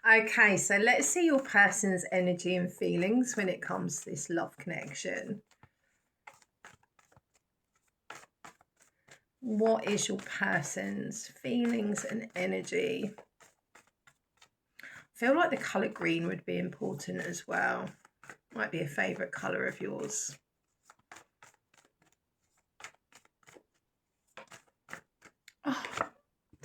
Okay, so let's see your person's energy and feelings when it comes to this love connection. What is your person's feelings and energy? I feel like the colour green would be important as well. Might be a favourite colour of yours. Oh,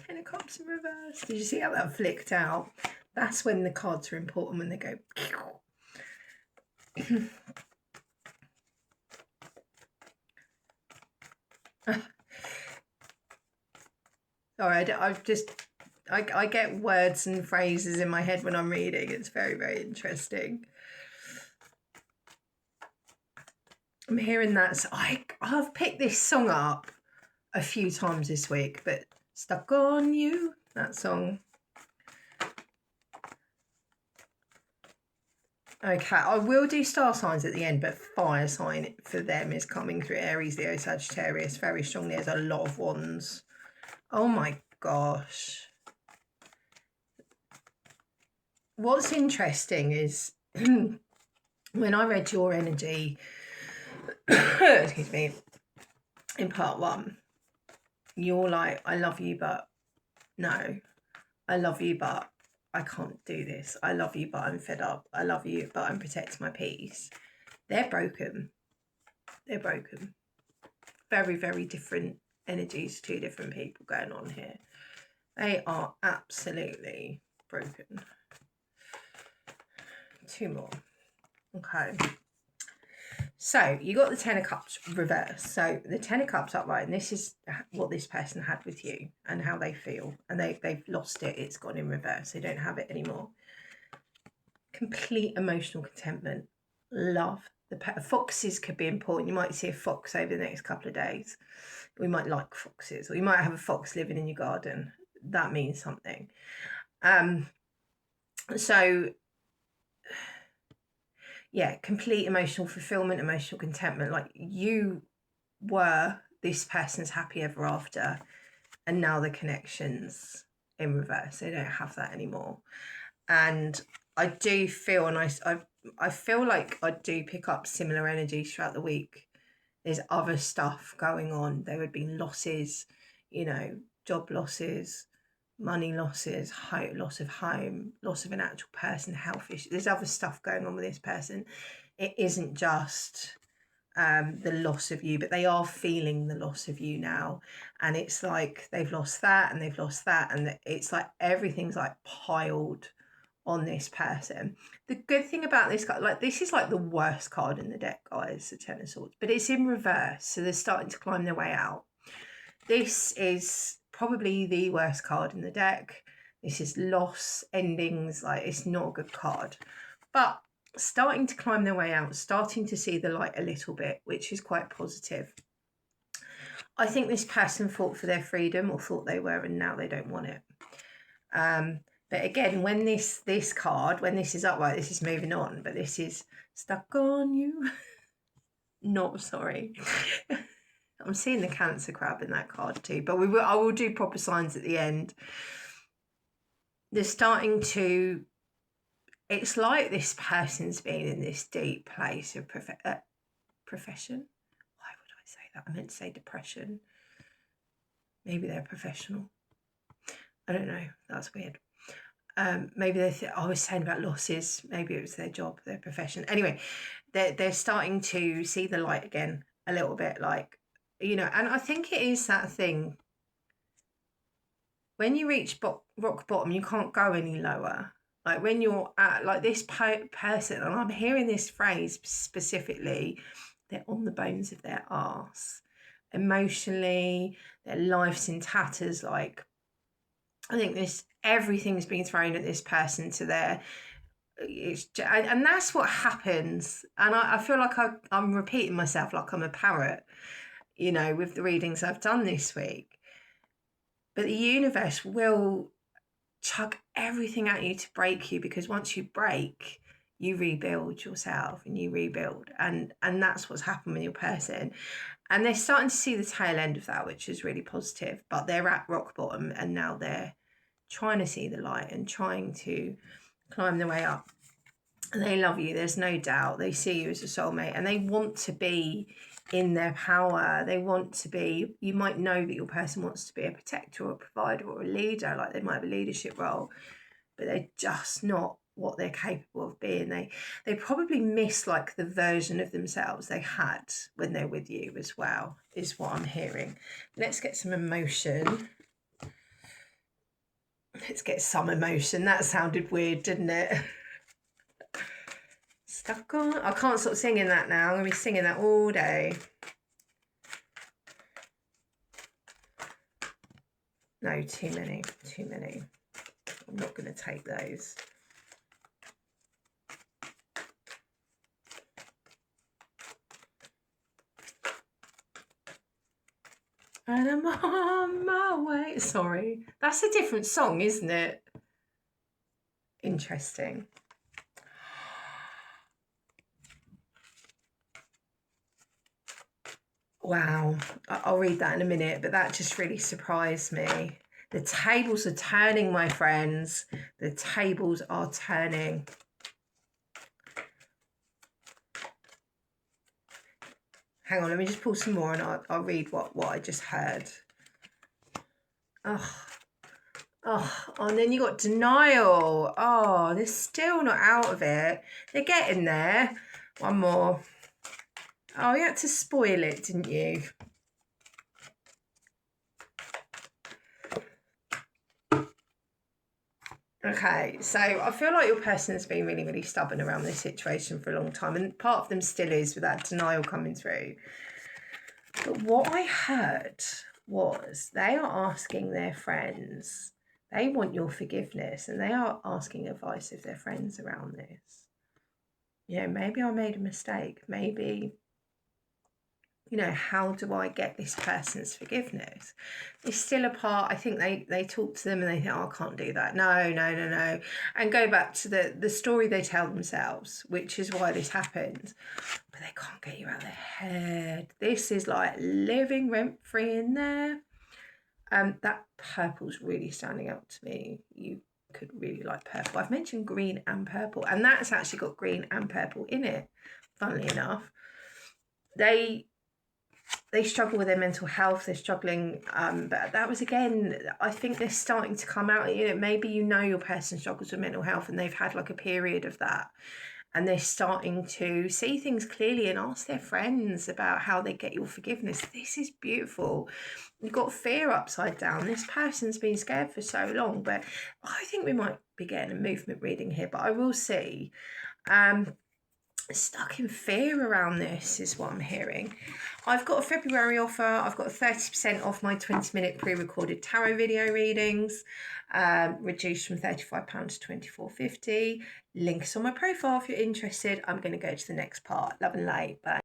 Ten of Cups in reverse. Did you see how that flicked out? That's when the cards are important, when they go. Sorry, I get words and phrases in my head when I'm reading. It's very, very interesting. I'm hearing that. So I've picked this song up a few times this week, but Stuck on You, that song. Okay, I will do star signs at the end, but fire sign for them is coming through. Aries, Leo, Sagittarius, very strongly. There's a lot of wands. Oh my gosh. What's interesting is when I read your energy, excuse me, in part 1, you're like, I love you, but no. I love you, but I can't do this. I love you, but I'm fed up. I love you, but I'm protecting my peace. They're broken. They're broken. Very, very different energies, 2 different people going on here. They are absolutely broken. 2 more. Okay. So you got the 10 of Cups reverse. So the 10 of Cups upright, and this is what this person had with you and how they feel. And they've lost it. It's gone in reverse. They don't have it anymore. Complete emotional contentment. Love. The foxes could be important. You might see a fox over the next couple of days. We might like foxes, or you might have a fox living in your garden. That means something. So yeah, complete emotional fulfillment, emotional contentment. Like you were this person's happy ever after, and now the connection's in reverse. They don't have that anymore. And I do feel, and I feel like I do pick up similar energies throughout the week. There's other stuff going on. There would be losses, job losses, money losses, loss of home, loss of an actual person, health issues. There's other stuff going on with this person. It isn't just the loss of you, but they are feeling the loss of you now. And it's like they've lost that and they've lost that. And it's like everything's like piled on this person. The good thing about this card, like this is like the worst card in the deck, guys, the 10 of Swords, but it's in reverse. So they're starting to climb their way out. This is probably the worst card in the deck. This is loss, endings, like it's not a good card. But starting to climb their way out, starting to see the light a little bit, which is quite positive. I think this person fought for their freedom, or thought they were, and now they don't want it. But again, when this card, when this is upright, this is moving on, but this is stuck on you. Not sorry. I'm seeing the Cancer crab in that card too, but I will do proper signs at the end. They're starting to, it's like this person's been in this deep place of profession. Why would I say that? I meant to say depression. Maybe they're professional. I don't know. That's weird. Maybe I was saying about losses. Maybe it was their job, their profession. Anyway, they're starting to see the light again a little bit, like, and I think it is that thing. When you reach rock bottom, you can't go any lower. Like when you're at like this person, and I'm hearing this phrase specifically, they're on the bones of their arse. Emotionally, their life's in tatters. Like, I think everything's been thrown at this person to their, and that's what happens. And I feel like I'm repeating myself like I'm a parrot, with the readings I've done this week. But the universe will chuck everything at you to break you, because once you break, you rebuild yourself and you rebuild. And that's what's happened with your person. And they're starting to see the tail end of that, which is really positive. But they're at rock bottom and now they're trying to see the light and trying to climb their way up. And they love you, there's no doubt. They see you as a soulmate and they want to be in their power. They want to be, you might know that your person wants to be a protector or a provider or a leader, like they might have a leadership role, but they're just not what they're capable of being. They probably miss like the version of themselves they had when they're with you as well, is what I'm hearing. Let's get some emotion. Let's get some emotion. That sounded weird, didn't it? Stuck on. I can't stop singing that now. I'm going to be singing that all day. No, too many. Too many. I'm not going to take those. And I'm on my way. Sorry. That's a different song, isn't it? Interesting. Wow. I'll read that in a minute, but that just really surprised me. The tables are turning, my friends. The tables are turning. Hang on, let me just pull some more and I'll read what I just heard. Oh, and then you got denial. Oh, they're still not out of it. They're getting there. One more. Oh, you had to spoil it, didn't you? Okay, so I feel like your person has been really, really stubborn around this situation for a long time, and part of them still is with that denial coming through. But what I heard was they are asking their friends, they want your forgiveness, and they are asking advice of their friends around this. You know, maybe I made a mistake. Maybe, you know, how do I get this person's forgiveness? It's still a part. I think they talk to them and they think, oh, I can't do that. No. And go back to the story they tell themselves, which is why this happens. But they can't get you out of their head. This is like living rent-free in there. That purple's really standing out to me. You could really like purple. I've mentioned green and purple, and that's actually got green and purple in it, funnily enough. They struggle with their mental health, they're struggling, but that was, again, I think they're starting to come out, you know, maybe you know your person struggles with mental health and they've had like a period of that, and they're starting to see things clearly and ask their friends about how they get your forgiveness. This is beautiful. You've got fear upside down. This person's been scared for so long, but I think we might be getting a movement reading here, but I will see. Stuck in fear around this is what I'm hearing. I've got a February offer. I've got 30% off my 20-minute pre-recorded tarot video readings, reduced from £35 to £24.50. Links on my profile if you're interested. I'm going to go to the next part. Love and light. Bye.